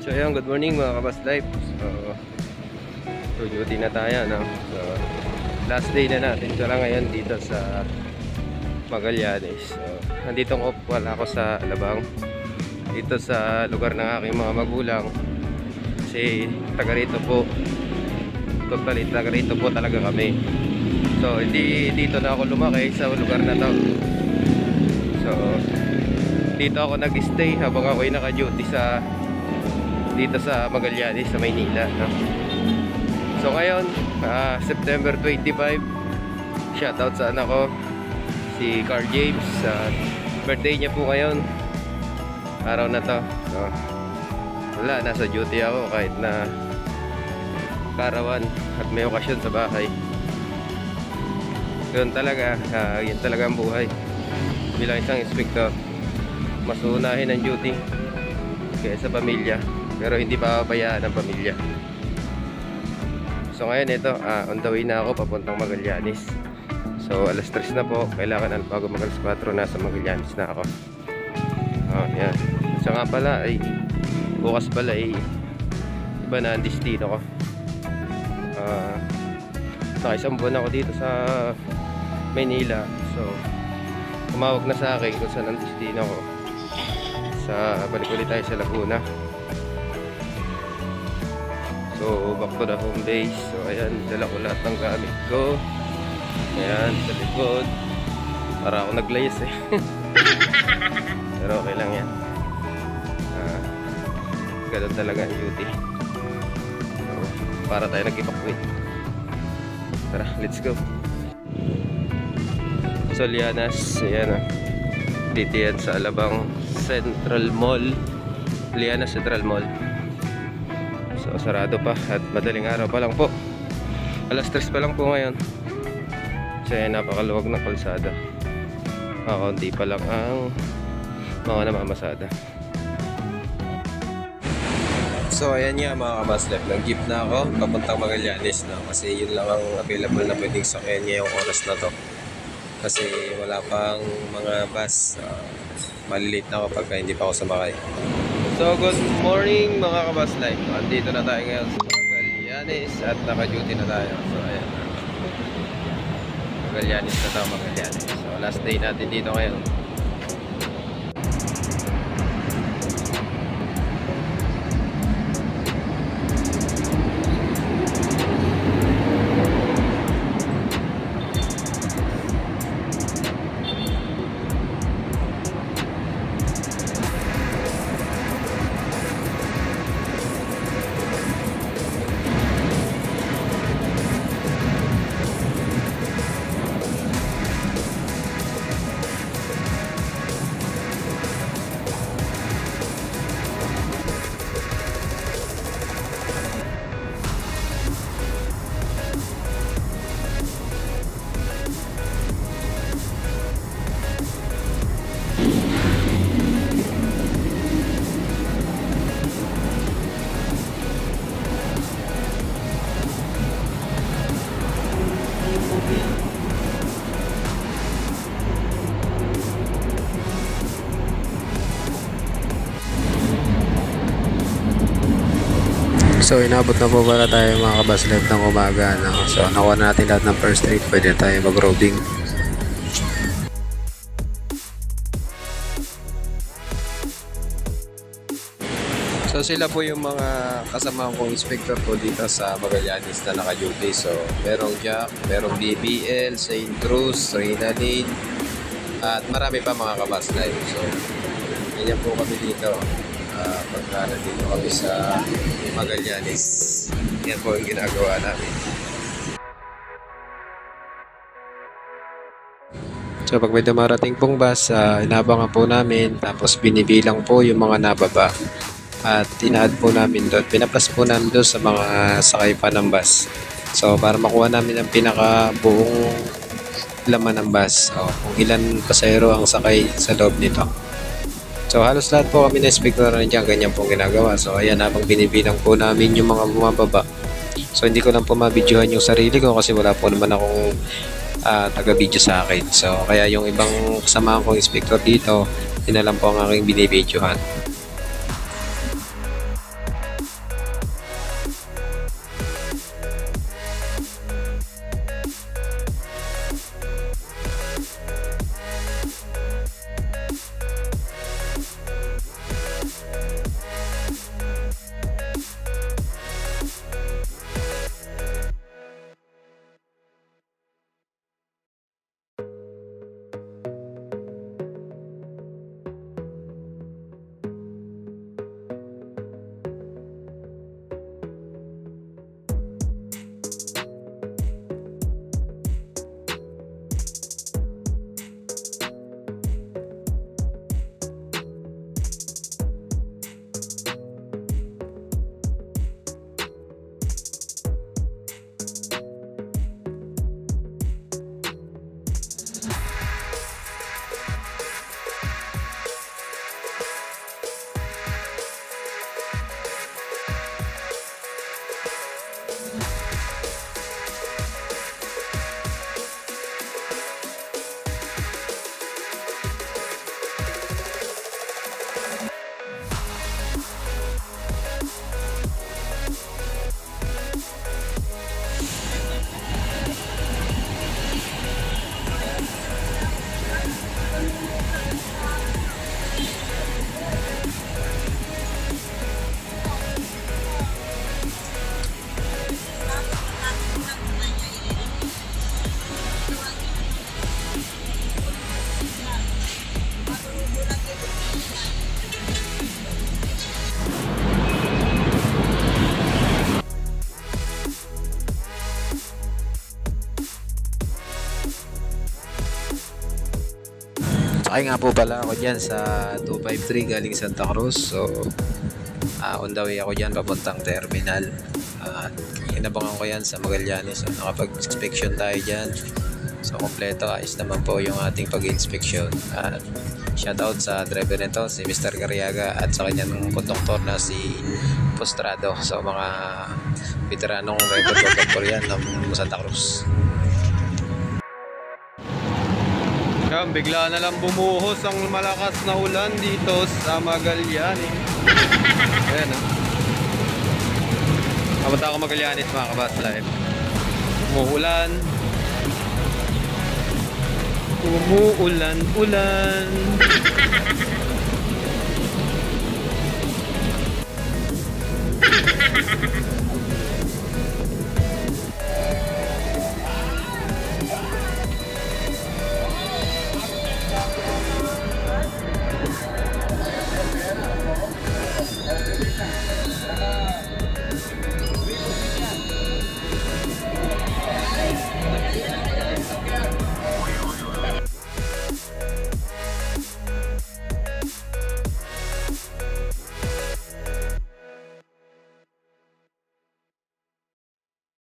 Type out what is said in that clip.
So ayun, good morning mga kabas life. So duty na tayo, no? So last day na natin ito lang ngayon dito sa Magallanes. So nandito ko pala ako sa Alabang, dito sa lugar ng aking mga magulang. Kasi taga rito po, totally taga rito po talaga kami. So hindi dito na ako lumaki sa lugar na to. So dito ako nag-stay habang ako'y naka-duty dito sa Magallanes sa Maynila, no? So ngayon, September 25, shoutout sa anak ko si Carl James. Birthday niya po ngayon, araw na to. So, wala, nasa duty ako kahit na karawan at may okasyon sa bahay. Yun talaga, yun talaga ang buhay bilang isang inspector. Mas unahin ang duty kaysa pamilya, pero hindi pa pabayaan ang pamilya. So ngayon ito, on the way na ako papuntang Magallanes. So alas 3 na po, kailangan bago mag alas 4 nasa Magallanes na ako. Yan. So nga pala ay bukas pala ay iba na ang destino ko. Sa isang buwan ako dito sa Maynila. So tumawag na sa akin kung saan ang destino ko. Balik ulit tayo sa Laguna. So back to the home base. So ayan, dala ko lahat ng gamit ko. Ayan, sa likod. Para ako naglayas eh. Pero okay lang yan. Ganun talaga ang duty. So, para tayo nag-evacuate. Tara, let's go. So Lianas, ayan dito yan sa Alabang Central Mall. Lianas Central Mall. So sarado pa at madaling araw pa lang po. Alas 3 pa lang po ngayon. Kasi napakaluwag ng kalsada. Kaunti pa lang ang mga namamasada. So ayan nga mga kamaslep, nag-jeep na ako papuntang Magallanes na. Kasi yun lang ang available na pwedeng sakyan niya yung oras na to. Kasi wala pang mga bus. Malilate na ako pagka hindi pa ako sumakay. So good morning mga kabas life. Andito na tayo ngayon sa Magallanes at naka-duty na tayo. So ayan, Magallanes na tayo, Magallanes. So last day natin dito ngayon. So inabot na po pala tayo mga kabaslife ng umaga, no? So nakuha na natin lahat ng first aid, pwede tayo mag-roving. So sila po yung mga kasama kong inspector ko dito sa Magallanes na naka-duty. So merong Jack, merong BBL, St. Cruz, Reynalyn, at marami pa mga kabaslife. So ganyan po kami dito. Pagka nandito kami sa Magallanes, yan po yung ginagawa namin. So pag may dumarating pong bus, inabangan po namin, tapos binibilang po yung mga nababa at inaad po namin doon, pinapas po namin doon sa mga sakay pa ng bus. So para makuha namin ang pinakabuong laman ng bus, kung ilan pasahero ang sakay sa loob nito. So halos lahat po kami na inspector na dyan, ganyan po ginagawa. So ayan, habang binibilang po namin yung mga bumababa. So hindi ko lang po mabidyohan yung sarili ko kasi wala po naman akong taga-video sa akin. So kaya yung ibang kasama kong inspector dito, yun na lang po ang aking binibidyohan. Sakay nga po pala ako dyan sa 253 galing Santa Cruz. So, on the way ako dyan papuntang terminal. Inabangan ko yan sa Magallanes. So, nakapag-inspection tayo dyan. So, kompleto. Ayos naman po yung ating pag-inspection. At shoutout sa driver nito, si Mr. Garriaga, at sa kanyang konduktor na si Postrado. So, mga veteranong record konduktor yan ng Santa Cruz. Yan, bigla na lang bumuhos ang malakas na ulan dito sa Magallanes. Ayan ah. Kapunta ako Magallanes mga kabas live. Umuulan. Umuulan-ulan.